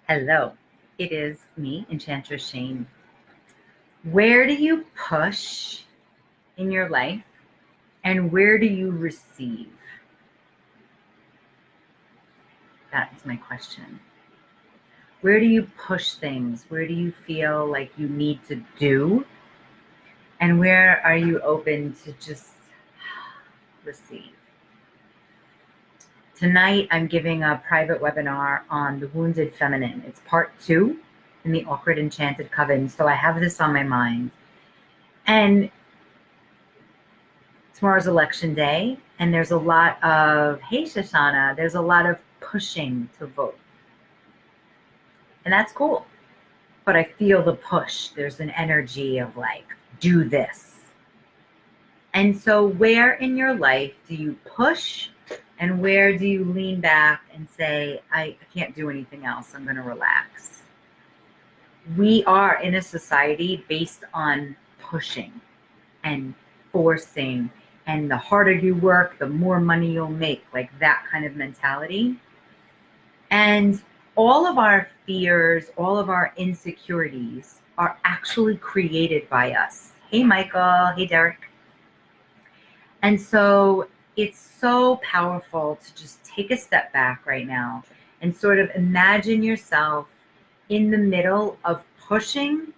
Hello, it is me, Enchantress Shane. Where do you push in your life and where do you receive? That is my question. Where do you push things? Where do you feel like you need to do? And where are you open to just receive? Tonight, I'm giving a private webinar on the wounded feminine. It's part 2 in the Awkward Enchanted Coven. So I have this on my mind. And tomorrow's election day, and there's a lot of, hey Shoshana, there's a lot of pushing to vote. And that's cool. But I feel the push. There's an energy of like, do this. And so where in your life do you push and where do you lean back and say, I can't do anything else. I'm going to relax. We are in a society based on pushing and forcing, and the harder you work, the more money you'll make, like that kind of mentality. And all of our fears, all of our insecurities are actually created by us. Hey, Michael. Hey, Derek. And so it's so powerful to just take a step back right now and sort of imagine yourself in the middle of pushing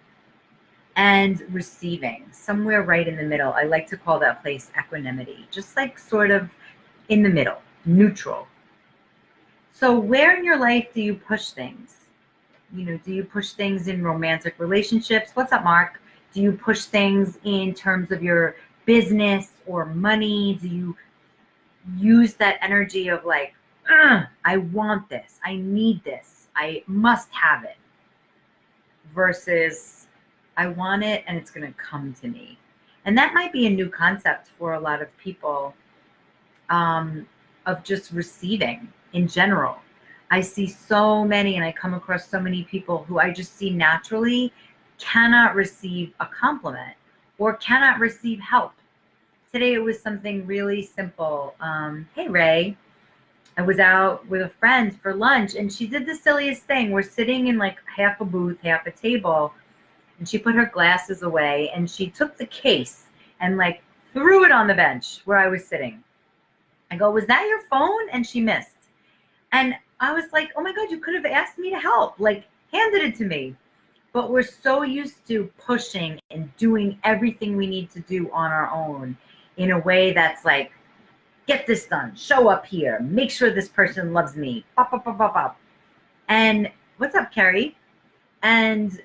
and receiving, somewhere right in the middle. I like to call that place equanimity, just like sort of in the middle, neutral. So where in your life do you push things? Do you push things in romantic relationships? What's up, Mark? Do you push things in terms of your business or money? Do you use that energy of like, I want this, I need this, I must have it, versus I want it and it's going to come to me? And that might be a new concept for a lot of people, of just receiving in general. I see so many, and I come across so many people who I just see naturally cannot receive a compliment or cannot receive help. Today it was something really simple. Hey, Ray. I was out with a friend for lunch and she did the silliest thing. We're sitting in like half a booth, half a table, and she put her glasses away and she took the case and like threw it on the bench where I was sitting. I go, was that your phone? And she missed. And I was like, oh my God, you could have asked me to help, like handed it to me. But we're so used to pushing and doing everything we need to do on our own in a way that's like, get this done, show up here, make sure this person loves me, pop, pop, pop, pop, pop. And what's up, Carrie? And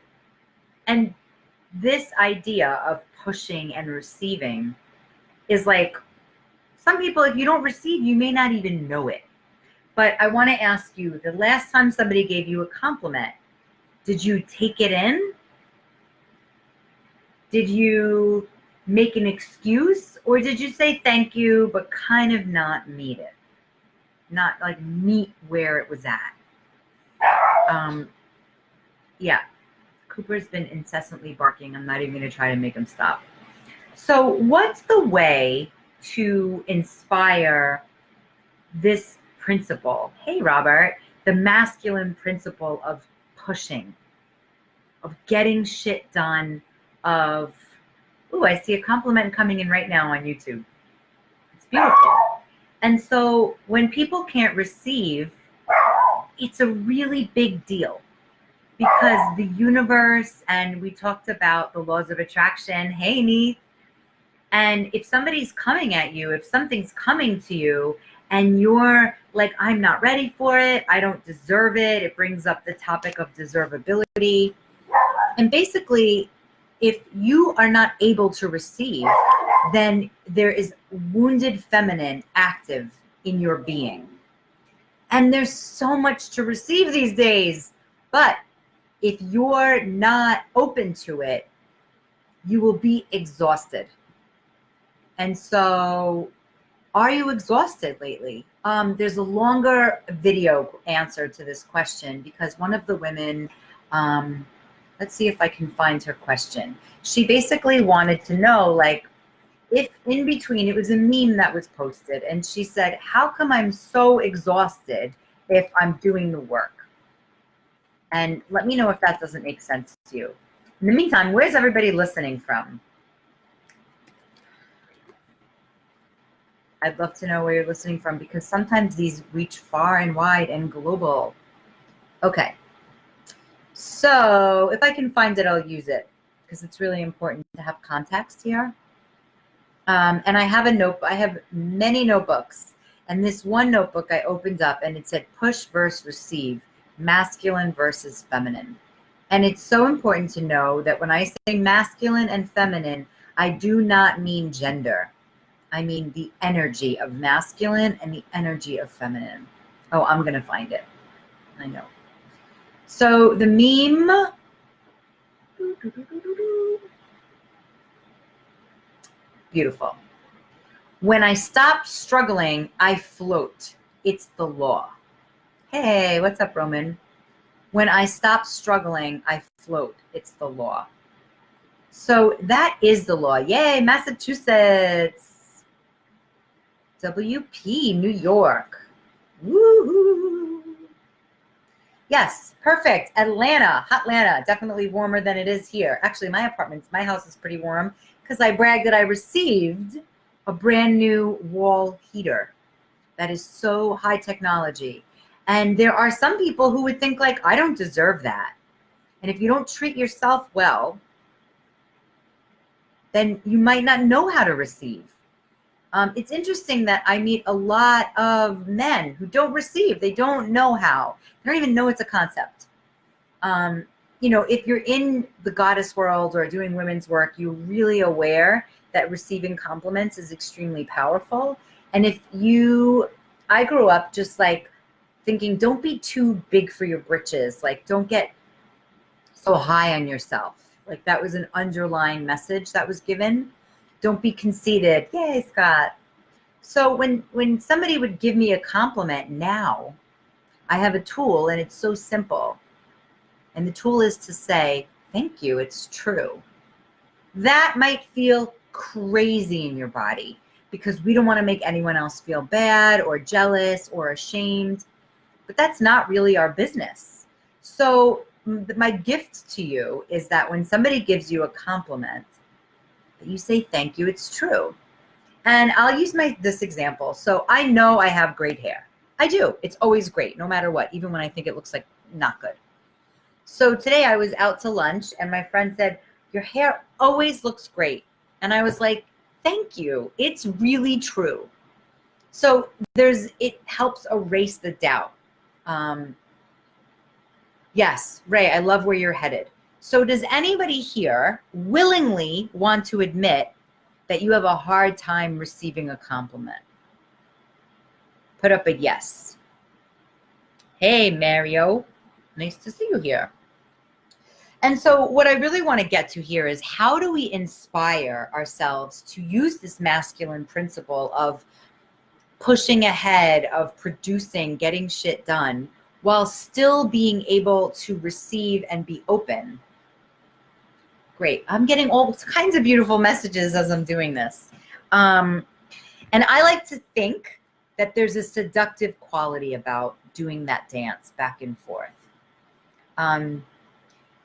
this idea of pushing and receiving is like, some people, if you don't receive, you may not even know it. But I want to ask you, the last time somebody gave you a compliment, did you take it in? Did you make an excuse, or did you say thank you but kind of not meet it, not like meet where it was at? Yeah, Cooper's been incessantly barking. I'm not even going to try to make him stop. So what's the way to inspire this principle? Hey, Robert, the masculine principle of pushing, of getting shit done, of, ooh, I see a compliment coming in right now on YouTube. It's beautiful. And so when people can't receive, it's a really big deal, because the universe, and we talked about the laws of attraction. Hey, Neith. And if somebody's coming at you, if something's coming to you and you're like, I'm not ready for it, I don't deserve it, it brings up the topic of deservability. And basically, if you are not able to receive, then there is wounded feminine active in your being. And there's so much to receive these days. But if you're not open to it, you will be exhausted. And so, are you exhausted lately? There's a longer video answer to this question, because one of the women, let's see if I can find her question. She basically wanted to know, like, if in between, it was a meme that was posted, and she said, how come I'm so exhausted if I'm doing the work? And let me know if that doesn't make sense to you. In the meantime, where's everybody listening from? I'd love to know where you're listening from, because sometimes these reach far and wide and global. Okay. So if I can find it, I'll use it, because it's really important to have context here. And I have a notebook. I have many notebooks. And this one notebook I opened up and it said push versus receive, masculine versus feminine. And it's so important to know that when I say masculine and feminine, I do not mean gender. I mean the energy of masculine and the energy of feminine. Oh, I'm going to find it. I know. So the meme. Beautiful. When I stop struggling, I float. It's the law. Hey, what's up, Roman? When I stop struggling, I float. It's the law. So that is the law. Yay, Massachusetts. WP, New York. Woohoo. Yes, perfect. Atlanta, Hotlanta, definitely warmer than it is here. Actually, my house is pretty warm, because I bragged that I received a brand new wall heater that is so high technology. And there are some people who would think like, I don't deserve that. And if you don't treat yourself well, then you might not know how to receive. It's interesting that I meet a lot of men who don't receive. They don't know how. They don't even know it's a concept. You know, if you're in the goddess world or doing women's work, you're really aware that receiving compliments is extremely powerful. And I grew up just like thinking, don't be too big for your britches. Like, don't get so high on yourself. Like, that was an underlying message that was given. Don't be conceited. Yay, Scott. So when somebody would give me a compliment now, I have a tool, and it's so simple. And the tool is to say, thank you, it's true. That might feel crazy in your body, because we don't want to make anyone else feel bad or jealous or ashamed, but that's not really our business. So my gift to you is that when somebody gives you a compliment, that you say, thank you, it's true. And I'll use this example. So I know I have great hair. I do. It's always great, no matter what, even when I think it looks like not good. So today I was out to lunch and my friend said, your hair always looks great. And I was like, thank you. It's really true. So it helps erase the doubt. Yes, Ray, I love where you're headed. So does anybody here willingly want to admit that you have a hard time receiving a compliment? Put up a yes. Hey, Mario. Nice to see you here. And so what I really want to get to here is, how do we inspire ourselves to use this masculine principle of pushing ahead, of producing, getting shit done, while still being able to receive and be open? Great. I'm getting all kinds of beautiful messages as I'm doing this. And I like to think that there's a seductive quality about doing that dance back and forth.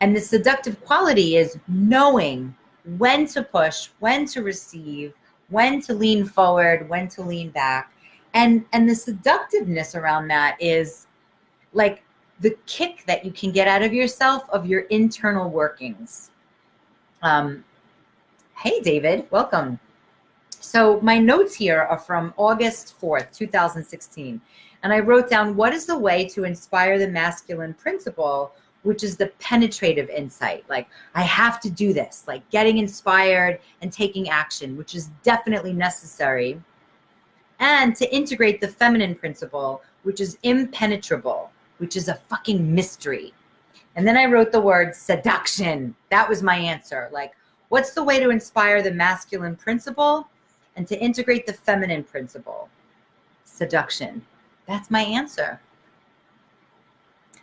And the seductive quality is knowing when to push, when to receive, when to lean forward, when to lean back. And the seductiveness around that is like the kick that you can get out of yourself, of your internal workings. Hey, David, welcome. So my notes here are from August 4th, 2016. And I wrote down, what is the way to inspire the masculine principle, which is the penetrative insight? Like, I have to do this, like getting inspired and taking action, which is definitely necessary. And to integrate the feminine principle, which is impenetrable, which is a fucking mystery. And then I wrote the word seduction. That was my answer. Like, what's the way to inspire the masculine principle and to integrate the feminine principle? Seduction. That's my answer.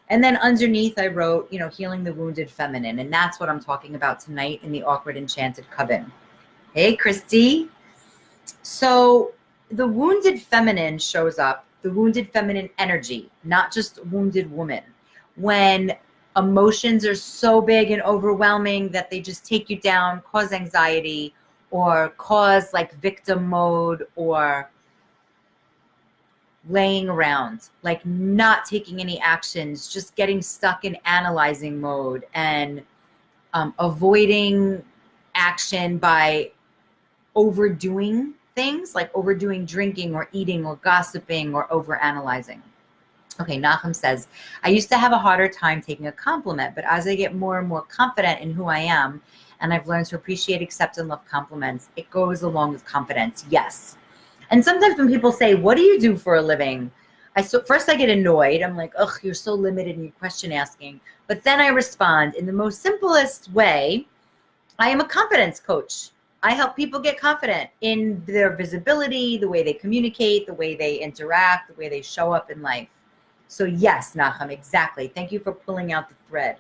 And then underneath I wrote, healing the wounded feminine. And that's what I'm talking about tonight in the Awkward Enchanted Coven. Hey, Christy. So the wounded feminine shows up, the wounded feminine energy, not just wounded woman. When emotions are so big and overwhelming that they just take you down, cause anxiety, or cause like victim mode, or laying around, like not taking any actions, just getting stuck in analyzing mode, and avoiding action by overdoing things, like overdoing drinking or eating or gossiping or overanalyzing. Okay, Nahum says, I used to have a harder time taking a compliment, but as I get more and more confident in who I am, and I've learned to appreciate, accept, and love compliments, it goes along with confidence. Yes. And sometimes when people say, what do you do for a living? First I get annoyed. I'm like, ugh, you're so limited in your question asking. But then I respond in the most simplest way. I am a confidence coach. I help people get confident in their visibility, the way they communicate, the way they interact, the way they show up in life. So yes, Nahum, exactly. Thank you for pulling out the thread.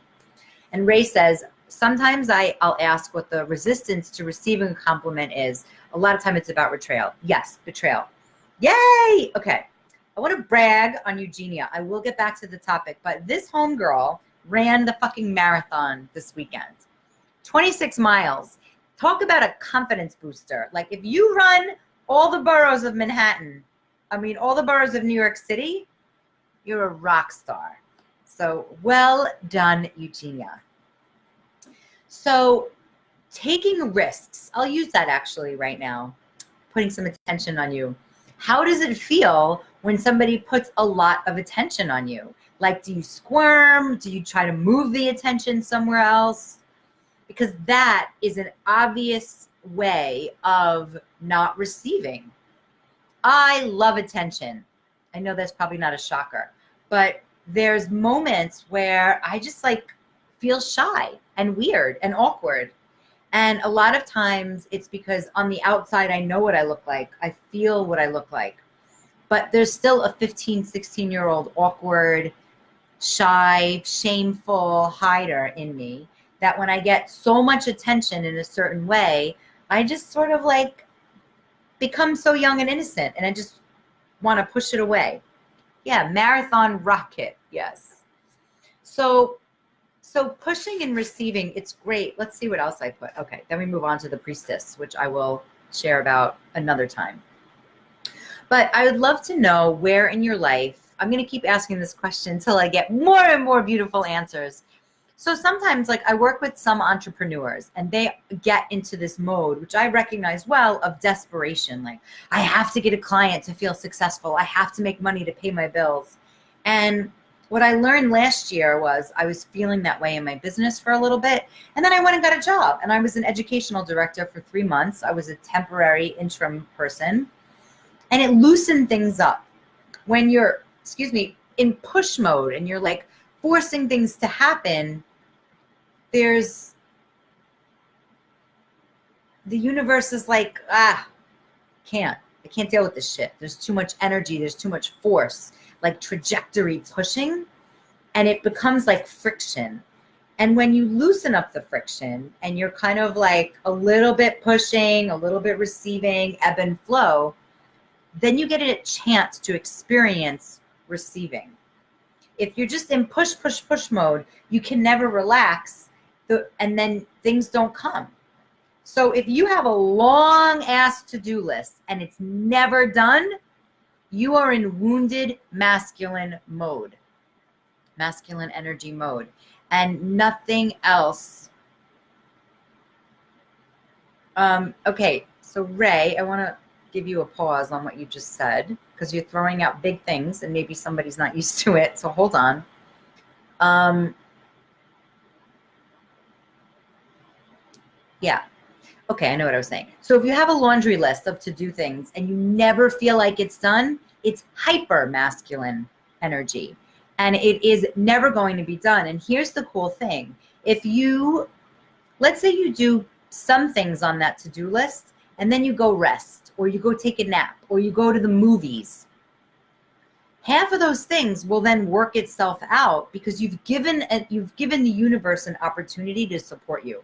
And Ray says, sometimes I'll ask what the resistance to receiving a compliment is. A lot of time it's about betrayal. Yes, betrayal. Yay! Okay. I want to brag on Eugenia. I will get back to the topic, but this homegirl ran the fucking marathon this weekend. 26 miles. Talk about a confidence booster. Like if you run all the boroughs of Manhattan, all the boroughs of New York City, you're a rock star. So well done, Eugenia. So taking risks, I'll use that actually right now, putting some attention on you. How does it feel when somebody puts a lot of attention on you? Like, do you squirm? Do you try to move the attention somewhere else? Because that is an obvious way of not receiving. I love attention. I know that's probably not a shocker, but there's moments where I just like feel shy and weird and awkward. And a lot of times it's because on the outside, I know what I look like. I feel what I look like. But there's still a 15, 16-year-old awkward, shy, shameful hider in me that when I get so much attention in a certain way, I just sort of like become so young and innocent and I just want to push it away. Yeah, marathon rocket. Yes. So pushing and receiving, it's great. Let's see what else I put. Okay, then we move on to the priestess, which I will share about another time. But I would love to know where in your life, I'm going to keep asking this question until I get more and more beautiful answers. So sometimes like I work with some entrepreneurs and they get into this mode, which I recognize well, of desperation. Like I have to get a client to feel successful. I have to make money to pay my bills. And what I learned last year was I was feeling that way in my business for a little bit. And then I went and got a job and I was an educational director for 3 months. I was a temporary interim person and it loosened things up. When you're, in push mode and you're like forcing things to happen, the universe is like, I can't deal with this shit. There's too much energy. There's too much force, like trajectory pushing, and it becomes like friction. And when you loosen up the friction and you're kind of like a little bit pushing, a little bit receiving, ebb and flow, then you get a chance to experience receiving. If you're just in push mode, you can never relax, and then things don't come. So if you have a long ass to-do list and it's never done, you are in wounded masculine mode, masculine energy mode, and nothing else. Okay, so Ray, I want to give you a pause on what you just said because you're throwing out big things and maybe somebody's not used to it. So hold on. Yeah. Okay, I know what I was saying. So if you have a laundry list of to-do things and you never feel like it's done, it's hyper masculine energy and it is never going to be done. And here's the cool thing. Let's say you do some things on that to-do list and then you go rest or you go take a nap or you go to the movies. Half of those things will then work itself out because you've given the universe an opportunity to support you.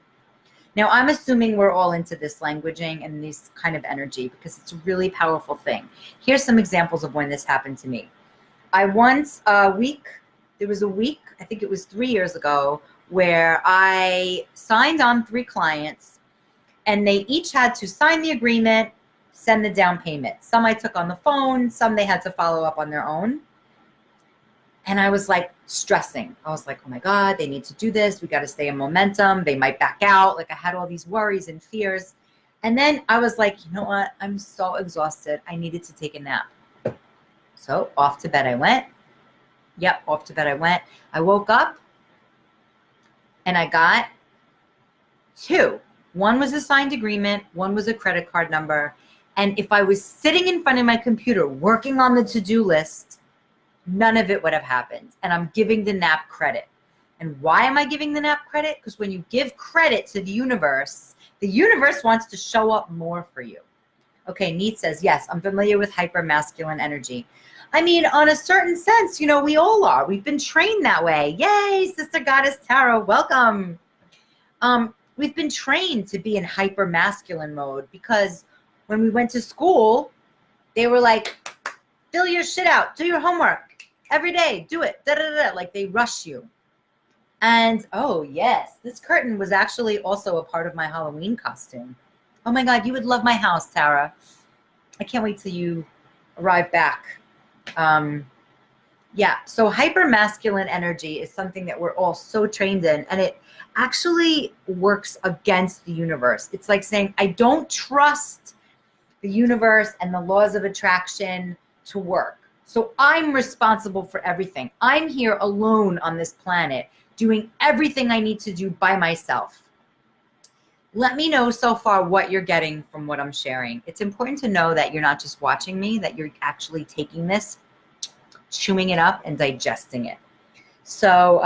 Now, I'm assuming we're all into this languaging and this kind of energy because it's a really powerful thing. Here's some examples of when this happened to me. I once a week, there was a week, I think it was 3 years ago, where I signed on 3 clients and they each had to sign the agreement, send the down payment. Some I took on the phone, some they had to follow up on their own. And I was like stressing. I was like, oh my God, they need to do this. We got to stay in momentum. They might back out. Like I had all these worries and fears. And then I was like, you know what? I'm so exhausted. I needed to take a nap. So off to bed I went. Yep, off to bed I went. I woke up and I got 2. One was a signed agreement. One was a credit card number. And if I was sitting in front of my computer working on the to-do list, none of it would have happened. And I'm giving the nap credit. And why am I giving the nap credit? Because when you give credit to the universe wants to show up more for you. Okay, Neat says, yes, I'm familiar with hyper-masculine energy. I mean, on a certain sense, you know, we all are. We've been trained that way. Yay, Sister Goddess Tara, welcome. We've been trained to be in hyper-masculine mode because when we went to school, they were like, fill your shit out, do your homework every day, do it, da da da, like they rush you. And oh yes, this curtain was actually also a part of my Halloween costume. Oh my God, you would love my house, Tara. I can't wait till you arrive back. Yeah, so hyper-masculine energy is something that we're all so trained in, and it actually works against the universe. It's like saying, I don't trust the universe and the laws of attraction to work. So I'm responsible for everything. I'm here alone on this planet, doing everything I need to do by myself. Let me know so far what you're getting from what I'm sharing. It's important to know that you're not just watching me, that you're actually taking this, chewing it up and digesting it. So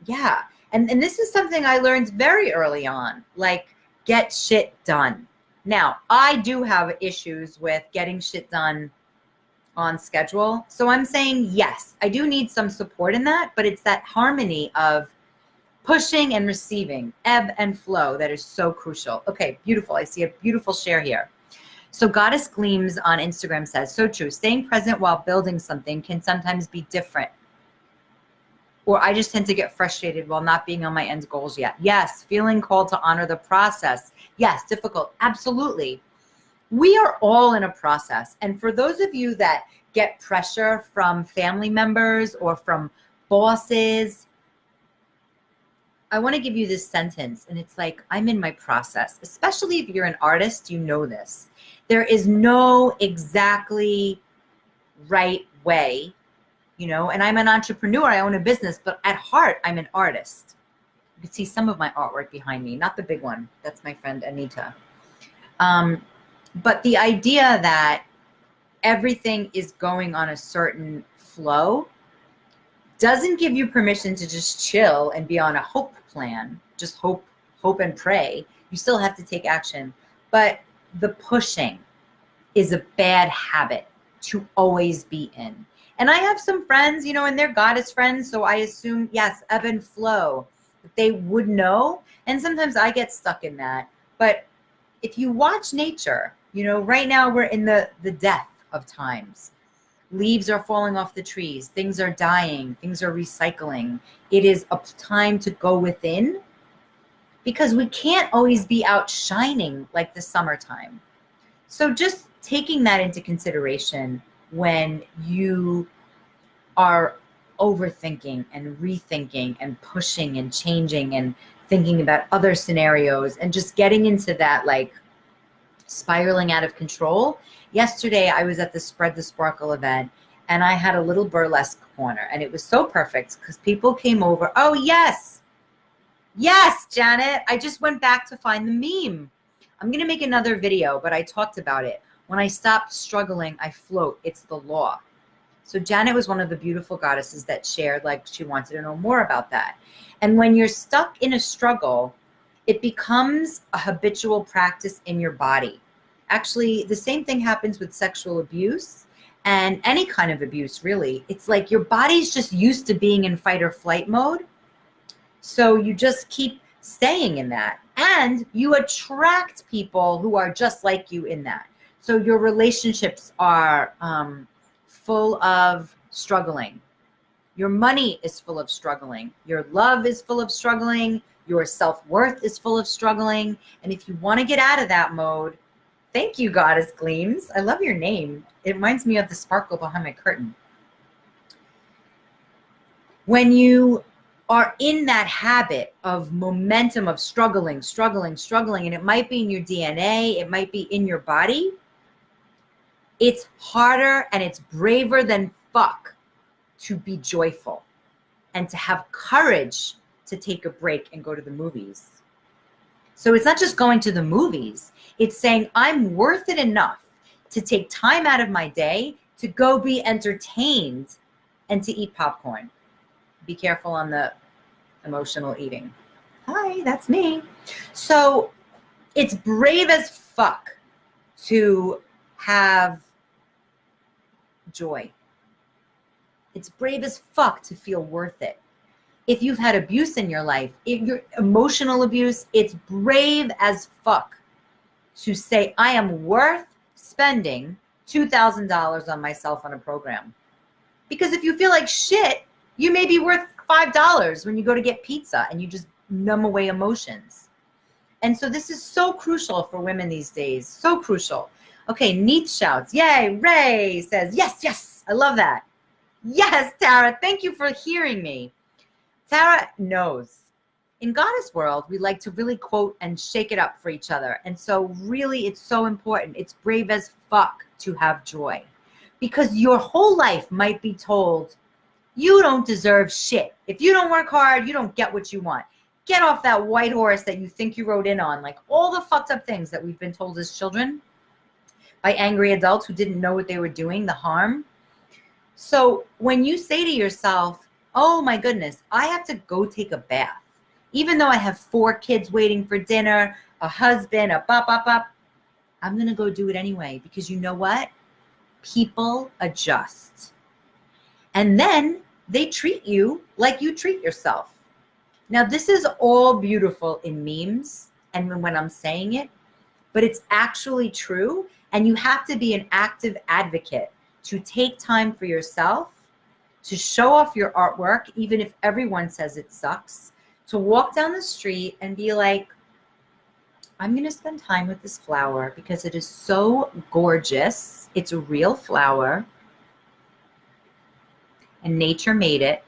yeah, and this is something I learned very early on, like get shit done. Now, I do have issues with getting shit done on schedule. So I'm saying, yes, I do need some support in that, but it's that harmony of pushing and receiving, ebb and flow that is so crucial. Okay, beautiful. I see a beautiful share here. So Goddess Gleams on Instagram says, so true. Staying present while building something can sometimes be different. Or I just tend to get frustrated while not being on my end goals yet. Yes, feeling called to honor the process. Yes, difficult. Absolutely. We are all in a process. And for those of you that get pressure from family members or from bosses, I want to give you this sentence, and it's like, I'm in my process. Especially if you're an artist, you know this. There is no exactly right way, you know, and I'm an entrepreneur, I own a business, but at heart, I'm an artist. You can see some of my artwork behind me, not the big one. That's my friend Anita. But the idea that everything is going on a certain flow doesn't give you permission to just chill and be on a hope plan, just hope and pray. You still have to take action. But the pushing is a bad habit to always be in. And I have some friends, you know, and they're goddess friends, so I assume, yes, ebb and flow, that they would know. And sometimes I get stuck in that. But if you watch nature, you know, right now we're in the death of times. Leaves are falling off the trees. Things are dying. Things are recycling. It is a time to go within because we can't always be out shining like the summertime. So just taking that into consideration when you are overthinking and rethinking and pushing and changing and thinking about other scenarios and just getting into that like spiraling out of control. Yesterday, I was at the Spread the Sparkle event and I had a little burlesque corner and it was so perfect because people came over. Oh, yes. Yes, Janet. I just went back to find the meme. I'm going to make another video, but I talked about it. When I stopped struggling, I float. It's the law. So Janet was one of the beautiful goddesses that shared like she wanted to know more about that. And when you're stuck in a struggle, it becomes a habitual practice in your body. Actually, the same thing happens with sexual abuse and any kind of abuse, really. It's like your body's just used to being in fight or flight mode. So you just keep staying in that. And you attract people who are just like you in that. So your relationships are full of struggling. Your money is full of struggling. Your love is full of struggling. Your self-worth is full of struggling. And if you want to get out of that mode, thank you, Goddess Gleams. I love your name. It reminds me of the sparkle behind my curtain. When you are in that habit of momentum of struggling, and it might be in your DNA, it might be in your body, it's harder and it's braver than fuck to be joyful and to have courage to take a break and go to the movies. So it's not just going to the movies. It's saying I'm worth it enough to take time out of my day to go be entertained and to eat popcorn. Be careful on the emotional eating. Hi, that's me. So it's brave as fuck to have joy. It's brave as fuck to feel worth it. If you've had abuse in your life, if you're emotional abuse, it's brave as fuck to say, I am worth spending $2,000 on myself on a program. Because if you feel like shit, you may be worth $5 when you go to get pizza and you just numb away emotions. And so this is so crucial for women these days. So crucial. Okay, Neat shouts, yay. Ray says, yes, yes, I love that. Yes, Tara, thank you for hearing me. Tara knows. In Goddess World, we like to really quote and shake it up for each other. And so really, it's so important. It's brave as fuck to have joy. Because your whole life might be told, you don't deserve shit. If you don't work hard, you don't get what you want. Get off that white horse that you think you rode in on. Like all the fucked up things that we've been told as children by angry adults who didn't know what they were doing, the harm. So when you say to yourself, oh my goodness, I have to go take a bath. Even though I have 4 kids waiting for dinner, a husband, a bop, I'm going to go do it anyway. Because you know what? People adjust. And then they treat you like you treat yourself. Now, this is all beautiful in memes and when I'm saying it, but it's actually true. And you have to be an active advocate to take time for yourself, to show off your artwork, even if everyone says it sucks, to walk down the street and be like, I'm going to spend time with this flower because it is so gorgeous. It's a real flower. And nature made it.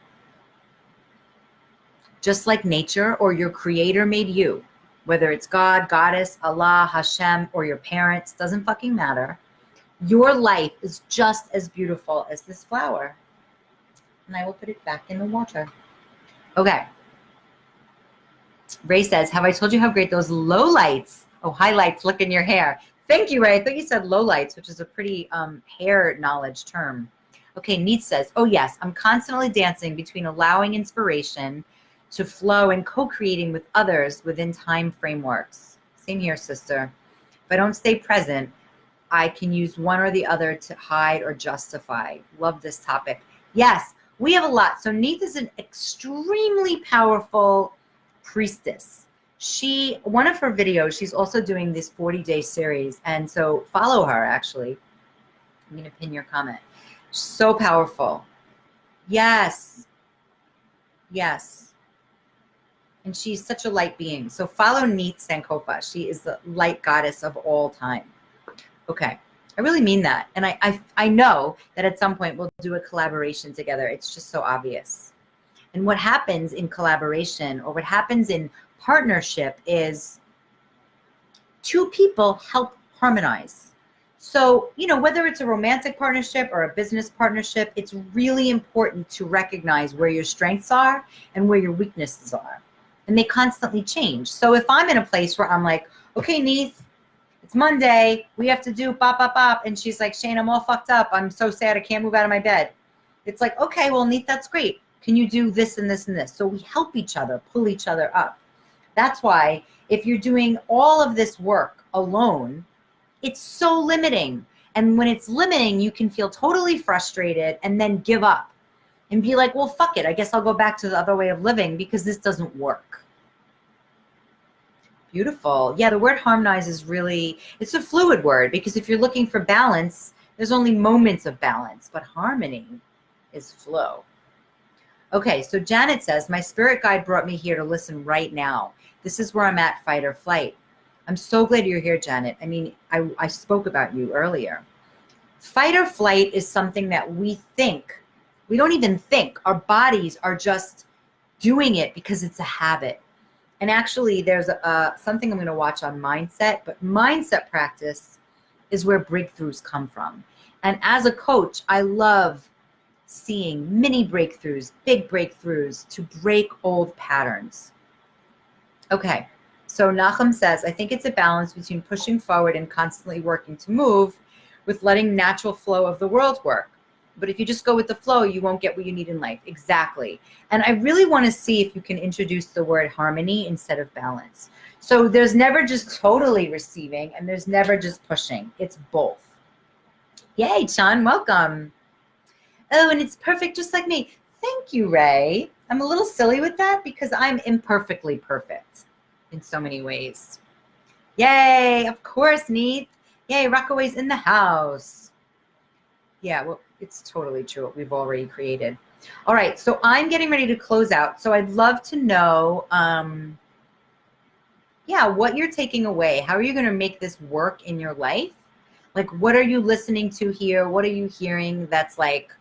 Just like nature or your creator made you. Whether it's God, Goddess, Allah, Hashem, or your parents, doesn't fucking matter. Your life is just as beautiful as this flower. And I will put it back in the water. Okay. Ray says, have I told you how great those lowlights, highlights look in your hair? Thank you, Ray. I thought you said lowlights, which is a pretty hair knowledge term. Okay, Neat says, oh yes, I'm constantly dancing between allowing inspiration to flow and co-creating with others within time frameworks. Same here, sister. If I don't stay present, I can use one or the other to hide or justify. Love this topic. Yes, we have a lot. So Neat is an extremely powerful priestess. One of her videos, she's also doing this 40-day series. And so follow her, actually. I'm going to pin your comment. So powerful. Yes. Yes. And she's such a light being. So follow Neat Sankofa. She is the light goddess of all time. Okay. I really mean that. And I know that at some point we'll do a collaboration together. It's just so obvious. And what happens in collaboration or what happens in partnership is 2 people help harmonize. So, whether it's a romantic partnership or a business partnership, it's really important to recognize where your strengths are and where your weaknesses are. And they constantly change. So if I'm in a place where I'm like, okay, Neith, it's Monday, we have to do bop, bop, bop. And she's like, Shane, I'm all fucked up. I'm so sad. I can't move out of my bed. It's like, okay, well, Neith, that's great. Can you do this and this and this? So we help each other, pull each other up. That's why if you're doing all of this work alone, it's so limiting. And when it's limiting, you can feel totally frustrated and then give up and be like, well, fuck it. I guess I'll go back to the other way of living because this doesn't work. Beautiful. Yeah, the word harmonize is really, it's a fluid word because if you're looking for balance, there's only moments of balance, but harmony is flow. Okay, so Janet says, my spirit guide brought me here to listen right now. This is where I'm at, fight or flight. I'm so glad you're here, Janet. I mean, I spoke about you earlier. Fight or flight is something that we think. We don't even think. Our bodies are just doing it because it's a habit. And actually, there's something I'm going to watch on mindset, but mindset practice is where breakthroughs come from. And as a coach, I love seeing mini breakthroughs, big breakthroughs to break old patterns. Okay, so Nachum says, I think it's a balance between pushing forward and constantly working to move with letting natural flow of the world work. But if you just go with the flow, you won't get what you need in life. Exactly. And I really want to see if you can introduce the word harmony instead of balance. So there's never just totally receiving and there's never just pushing. It's both. Yay, Sean, welcome. Oh, and it's perfect just like me. Thank you, Ray. I'm a little silly with that because I'm imperfectly perfect in so many ways. Yay, of course, Neat. Yay, Rockaway's in the house. Yeah, well, it's totally true what we've already created. All right, so I'm getting ready to close out. So I'd love to know, what you're taking away. How are you going to make this work in your life? Like, what are you listening to here? What are you hearing that's like,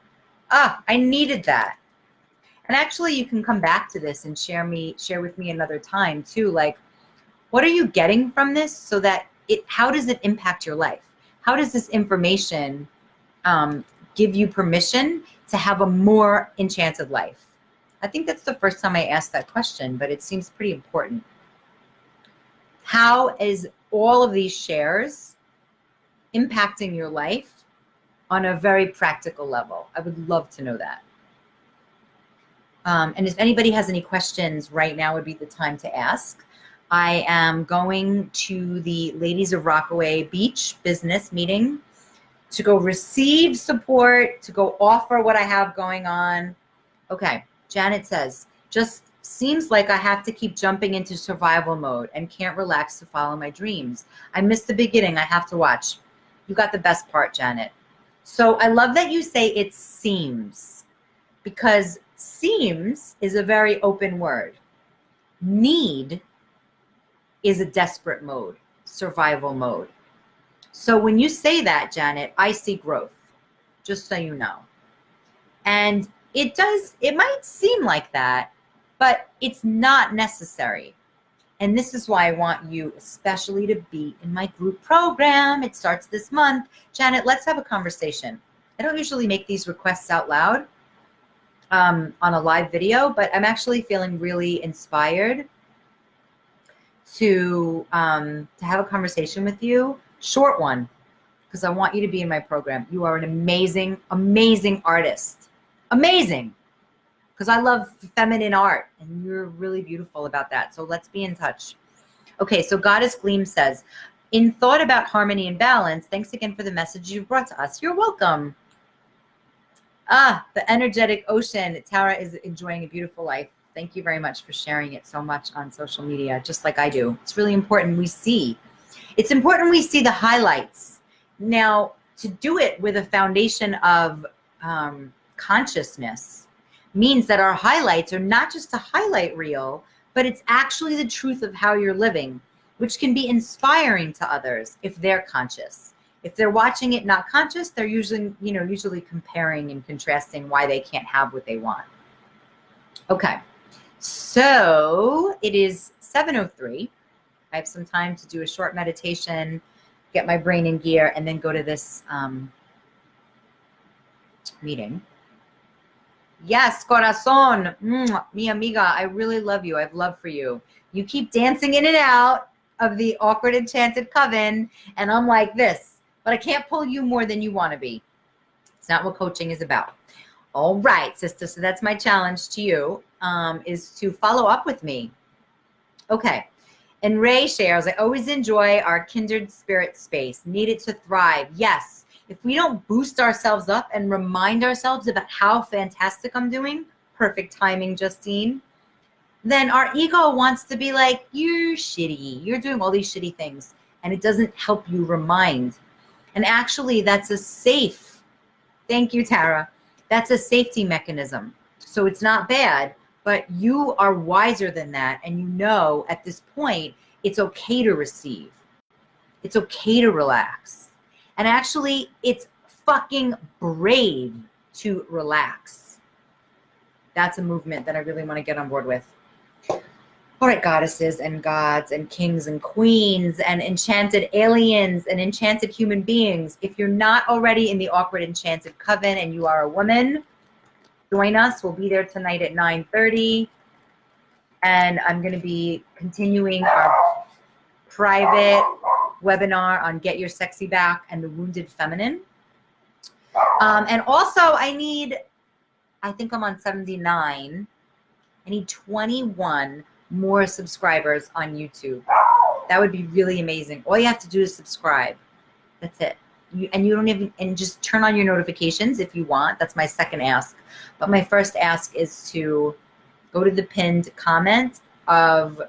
I needed that. And actually, you can come back to this and share with me another time too. Like, what are you getting from this so that how does it impact your life? How does this information give you permission to have a more enchanted life? I think that's the first time I asked that question, but it seems pretty important. How is all of these shares impacting your life on a very practical level? I would love to know that. And if anybody has any questions, right now would be the time to ask. I am going to the Ladies of Rockaway Beach business meeting to go receive support, to go offer what I have going on. Okay, Janet says, just seems like I have to keep jumping into survival mode and can't relax to follow my dreams. I missed the beginning. I have to watch. You got the best part, Janet. So I love that you say it seems, because seems is a very open word. Need is a desperate mode, survival mode. So when you say that, Janet, I see growth, just so you know. And it might seem like that, but it's not necessary. And this is why I want you especially to be in my group program. It starts this month. Janet, let's have a conversation. I don't usually make these requests out loud on a live video, but I'm actually feeling really inspired to have a conversation with you. Short one, because I want you to be in my program. You are an amazing, amazing artist. Amazing. Because I love feminine art, and you're really beautiful about that. So let's be in touch. Okay, so Goddess Gleam says, in thought about harmony and balance, thanks again for the message you brought to us. You're welcome. The energetic ocean. Tara is enjoying a beautiful life. Thank you very much for sharing it so much on social media, just like I do. It's really important we see. It's important we see the highlights. Now, to do it with a foundation of consciousness means that our highlights are not just a highlight reel, but it's actually the truth of how you're living, which can be inspiring to others if they're conscious. If they're watching it not conscious, they're usually comparing and contrasting why they can't have what they want. Okay, so it is 7:03. I have some time to do a short meditation, get my brain in gear, and then go to this meeting. Yes, corazón, mi amiga, I really love you. I have love for you. You keep dancing in and out of the awkward enchanted coven, and I'm like this, but I can't pull you more than you want to be. It's not what coaching is about. All right, sister, so that's my challenge to you, is to follow up with me. Okay, and Ray shares, I always enjoy our kindred spirit space, needed to thrive. Yes. If we don't boost ourselves up and remind ourselves about how fantastic I'm doing, perfect timing, Justine, then our ego wants to be like, you're shitty. You're doing all these shitty things. And it doesn't help you remind. And actually, that's a safe, thank you, Tara. That's a safety mechanism. So it's not bad, but you are wiser than that. And you know, at this point, it's okay to receive. It's okay to relax. And actually, it's fucking brave to relax. That's a movement that I really want to get on board with. All right, goddesses and gods and kings and queens and enchanted aliens and enchanted human beings. If you're not already in the Awkward Enchanted Coven and you are a woman, join us. We'll be there tonight at 9:30. And I'm going to be continuing our private webinar on Get Your Sexy Back and the Wounded Feminine. And also I think I'm on 79. I need 21 more subscribers on YouTube. That would be really amazing. All you have to do is subscribe. That's it. You don't even, and just turn on your notifications if you want. That's my second ask. But my first ask is to go to the pinned comment of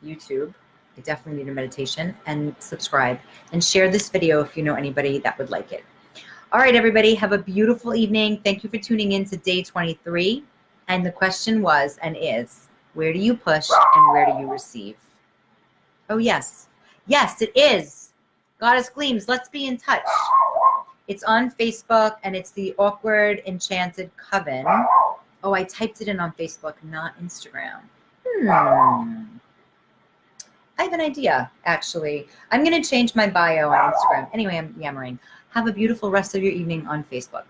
YouTube. I definitely need a meditation, and subscribe and share this video if you know anybody that would like it. All right, everybody, have a beautiful evening. Thank you for tuning in to day 23. And the question was and is, where do you push and where do you receive? Oh, yes. Yes, it is. Goddess Gleams, let's be in touch. It's on Facebook, and it's the Awkward Enchanted Coven. Oh, I typed it in on Facebook, not Instagram. I have an idea, actually. I'm going to change my bio on Instagram. Anyway, I'm yammering. Have a beautiful rest of your evening on Facebook.